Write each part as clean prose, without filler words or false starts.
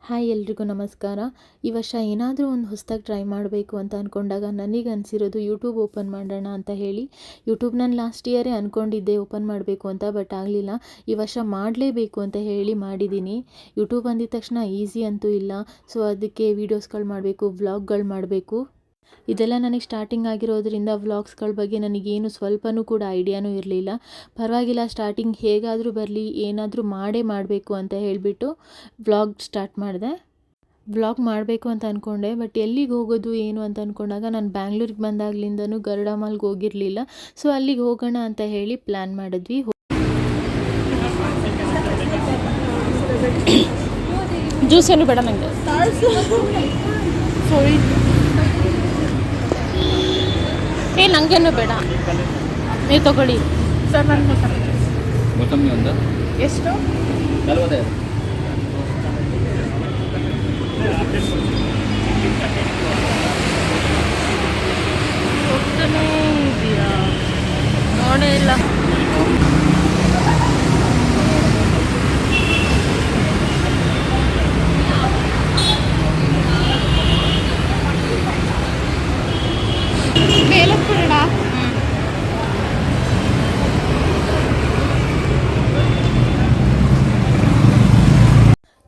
Hi ಎಲ್ರಿಗೂ ನಮಸ್ಕಾರ. ಈ ವರ್ಷ ಏನಾದರೂ ಒಂದು ಹೊಸದಾಗಿ ಟ್ರೈ ಮಾಡಬೇಕು ಅಂತ ಅಂದ್ಕೊಂಡಾಗ ನನಗೆ ಅನಿಸಿರೋದು ಯೂಟ್ಯೂಬ್ ಓಪನ್ ಮಾಡೋಣ ಅಂತ ಹೇಳಿ. ಯೂಟ್ಯೂಬ್ ನಾನು ಲಾಸ್ಟ್ ಇಯರೇ ಅಂದ್ಕೊಂಡಿದ್ದೆ ಓಪನ್ ಮಾಡಬೇಕು ಅಂತ, ಬಟ್ ಆಗಲಿಲ್ಲ. ಈ ವರ್ಷ ಮಾಡಲೇಬೇಕು ಅಂತ ಹೇಳಿ ಮಾಡಿದ್ದೀನಿ. ಯೂಟ್ಯೂಬ್ ಅಂದಿದ ತಕ್ಷಣ ಈಸಿ ಅಂತೂ ಇಲ್ಲ. ಸೊ ಅದಕ್ಕೆ ವೀಡಿಯೋಸ್ಗಳು ಮಾಡಬೇಕು, ವ್ಲಾಗ್ಗಳು ಮಾಡಬೇಕು. ಇದೆಲ್ಲ ನನಗೆ ಸ್ಟಾರ್ಟಿಂಗ್ ಆಗಿರೋದ್ರಿಂದ ವ್ಲಾಗ್ಸ್ಗಳ ಬಗ್ಗೆ ನನಗೇನು ಸ್ವಲ್ಪನೂ ಕೂಡ ಐಡಿಯಾನೂ ಇರಲಿಲ್ಲ. ಪರವಾಗಿಲ್ಲ, ಸ್ಟಾರ್ಟಿಂಗ್ ಹೇಗಾದರೂ ಬರಲಿ, ಏನಾದರೂ ಮಾಡಬೇಕು ಅಂತ ಹೇಳಿಬಿಟ್ಟು ವ್ಲಾಗ್ ಸ್ಟಾರ್ಟ್ ಮಾಡಿದೆ. ವ್ಲಾಗ್ ಮಾಡಬೇಕು ಅಂತ ಅಂದ್ಕೊಂಡೆ, ಬಟ್ ಎಲ್ಲಿಗೆ ಹೋಗೋದು ಏನು ಅಂತ ಅಂದ್ಕೊಂಡಾಗ ನಾನು ಬ್ಯಾಂಗ್ಳೂರಿಗೆ ಬಂದಾಗಲಿಂದನೂ ಗರುಡ ಮಾಲ್ಗೆ ಹೋಗಿರಲಿಲ್ಲ. ಸೊ ಅಲ್ಲಿಗೆ ಹೋಗೋಣ ಅಂತ ಹೇಳಿ ಪ್ಲ್ಯಾನ್ ಮಾಡಿದ್ವಿ. ಜ್ಯೂಸ್ ಏನು ಬೇಡ ನನಗೆ. ನನಗೇನು ಬೇಡ, ನೀವು ತಗೊಳ್ಳಿ ಸರ್. ಮೊಸಂಬಿ ಒಂದು ಎಷ್ಟು? 45. ಹೋಗ್ತಾನೇ ಇದೆಯಾ? ನೋಡೇ ಇಲ್ಲ.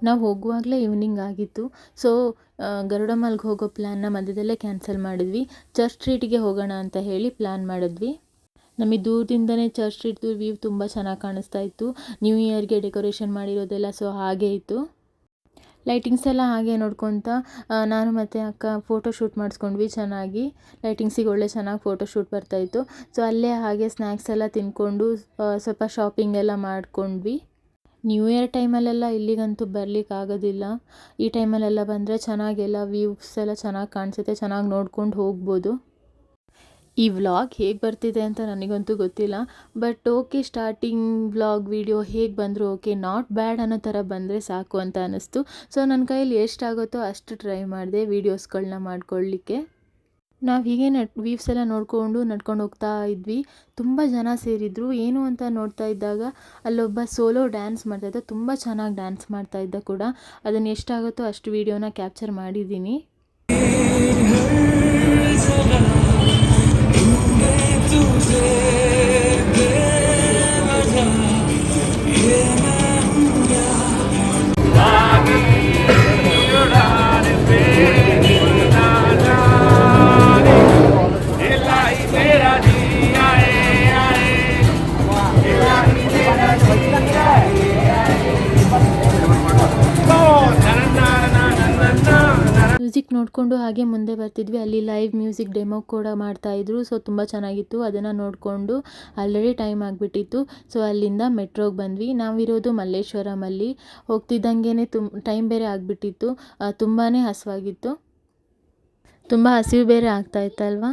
ನಾವು ಹೋಗುವಾಗಲೇ ಈವ್ನಿಂಗ್ ಆಗಿತ್ತು. ಸೊ ಗರುಡ ಮಾಲ್ಗೆ ಹೋಗೋ ಪ್ಲ್ಯಾನ್ನ ಮಧ್ಯದಲ್ಲೇ ಕ್ಯಾನ್ಸಲ್ ಮಾಡಿದ್ವಿ. ಚರ್ಚ್ ಸ್ಟ್ರೀಟಿಗೆ ಹೋಗೋಣ ಅಂತ ಹೇಳಿ ಪ್ಲ್ಯಾನ್ ಮಾಡಿದ್ವಿ. ನಮಗೆ ದೂರದಿಂದನೇ ಚರ್ಚ್ ಸ್ಟ್ರೀಟ್ದು ವ್ಯೂ ತುಂಬ ಚೆನ್ನಾಗಿ ಕಾಣಿಸ್ತಾ ಇತ್ತು. ನ್ಯೂ ಇಯರ್ಗೆ ಡೆಕೋರೇಷನ್ ಮಾಡಿರೋದೆಲ್ಲ ಸೊ ಹಾಗೇ ಇತ್ತು. ಲೈಟಿಂಗ್ಸ್ ಎಲ್ಲ ಹಾಗೆ ನೋಡ್ಕೊತ ನಾನು ಮತ್ತು ಅಕ್ಕ ಫೋಟೋ ಶೂಟ್ ಮಾಡಿಸ್ಕೊಂಡ್ವಿ ಚೆನ್ನಾಗಿ. ಲೈಟಿಂಗ್ಸಿಗೆ ಒಳ್ಳೆ ಚೆನ್ನಾಗಿ ಫೋಟೋ ಶೂಟ್ ಬರ್ತಾಯಿತ್ತು. ಸೊ ಅಲ್ಲೇ ಹಾಗೆ ಸ್ನ್ಯಾಕ್ಸ್ ಎಲ್ಲ ತಿಂದ್ಕೊಂಡು ಸ್ವಲ್ಪ ಶಾಪಿಂಗ್ ಎಲ್ಲ ಮಾಡ್ಕೊಂಡ್ವಿ. ನ್ಯೂ ಇಯರ್ ಟೈಮಲ್ಲೆಲ್ಲ ಇಲ್ಲಿಗಂತೂ ಬರಲಿಕ್ಕಾಗೋದಿಲ್ಲ. ಈ ಟೈಮಲ್ಲೆಲ್ಲ ಬಂದರೆ ಚೆನ್ನಾಗೆಲ್ಲ ವ್ಯೂಸ್ ಎಲ್ಲ ಚೆನ್ನಾಗಿ ಕಾಣಿಸುತ್ತೆ, ಚೆನ್ನಾಗಿ ನೋಡ್ಕೊಂಡು ಹೋಗ್ಬೋದು. ಈ ವ್ಲಾಗ್ ಹೇಗೆ ಬರ್ತಿದೆ ಅಂತ ನನಗಂತೂ ಗೊತ್ತಿಲ್ಲ, but okay, starting vlog video ಹೇಗೆ ಬಂದರೂ ಓಕೆ, ನಾಟ್ ಬ್ಯಾಡ್ ಅನ್ನೋ ಥರ ಬಂದರೆ ಸಾಕು ಅಂತ ಅನ್ನಿಸ್ತು. ಸೊ ನನ್ನ ಕೈಯಲ್ಲಿ ಎಷ್ಟಾಗುತ್ತೋ ಅಷ್ಟು ಟ್ರೈ ಮಾಡಿದೆ ವೀಡಿಯೋಸ್ಗಳನ್ನ ಮಾಡ್ಕೊಳ್ಳಿಕ್ಕೆ. ನಾವು ಹೀಗೆ ವ್ಯೂವ್ಸ್ ಎಲ್ಲ ನೋಡಿಕೊಂಡು ನಡ್ಕೊಂಡು ಹೋಗ್ತಾ ಇದ್ವಿ. ತುಂಬ ಜನ ಸೇರಿದ್ರು. ಏನು ಅಂತ ನೋಡ್ತಾ ಇದ್ದಾಗ ಅಲ್ಲೊಬ್ಬ ಸೋಲೋ ಡ್ಯಾನ್ಸ್ ಮಾಡ್ತಾಯಿದ್ದ. ತುಂಬ ಚೆನ್ನಾಗಿ ಡ್ಯಾನ್ಸ್ ಮಾಡ್ತಾಯಿದ್ದ ಕೂಡ. ಅದನ್ನು ಎಷ್ಟಾಗುತ್ತೋ ಅಷ್ಟು ವೀಡಿಯೋನ ಕ್ಯಾಪ್ಚರ್ ಮಾಡಿದ್ದೀನಿ. ಮ್ಯೂಸಿಕ್ ನೋಡಿಕೊಂಡು ಹಾಗೆ ಮುಂದೆ ಬರ್ತಿದ್ವಿ. ಅಲ್ಲಿ ಲೈವ್ ಮ್ಯೂಸಿಕ್ ಡೆಮೋ ಕೂಡ ಮಾಡ್ತಾಯಿದ್ರು. ಸೊ ತುಂಬ ಚೆನ್ನಾಗಿತ್ತು. ಅದನ್ನು ನೋಡಿಕೊಂಡು ಆಲ್ರೆಡಿ ಟೈಮ್ ಆಗಿಬಿಟ್ಟಿತ್ತು. ಸೊ ಅಲ್ಲಿಂದ ಮೆಟ್ರೋಗೆ ಬಂದ್ವಿ. ನಾವಿರೋದು ಮಲ್ಲೇಶ್ವರಮಲ್ಲಿ. ಹೋಗ್ತಿದ್ದಂಗೆ ಟೈಮ್ ಬೇರೆ ಆಗಿಬಿಟ್ಟಿತ್ತು. ತುಂಬಾ ಹಸಿವಾಗಿತ್ತು. ತುಂಬ ಹಸಿವು ಬೇರೆ ಆಗ್ತಾಯಿತ್ತಲ್ವ.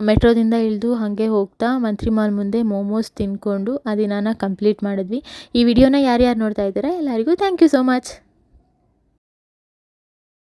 ಮೆಟ್ರೋದಿಂದ ಇಳಿದು ಹಾಗೆ ಹೋಗ್ತಾ ಮಂತ್ರಿ ಮಾಲ್ ಮುಂದೆ ಮೋಮೋಸ್ ತಿಂದ್ಕೊಂಡು ಆ ದಿನಾನ ಕಂಪ್ಲೀಟ್ ಮಾಡಿದ್ವಿ. ಈ ವಿಡಿಯೋನ ಯಾರ್ಯಾರು ನೋಡ್ತಾ ಇದ್ದಾರೆ ಎಲ್ಲರಿಗೂ ಥ್ಯಾಂಕ್ ಯು ಸೋ ಮಚ್.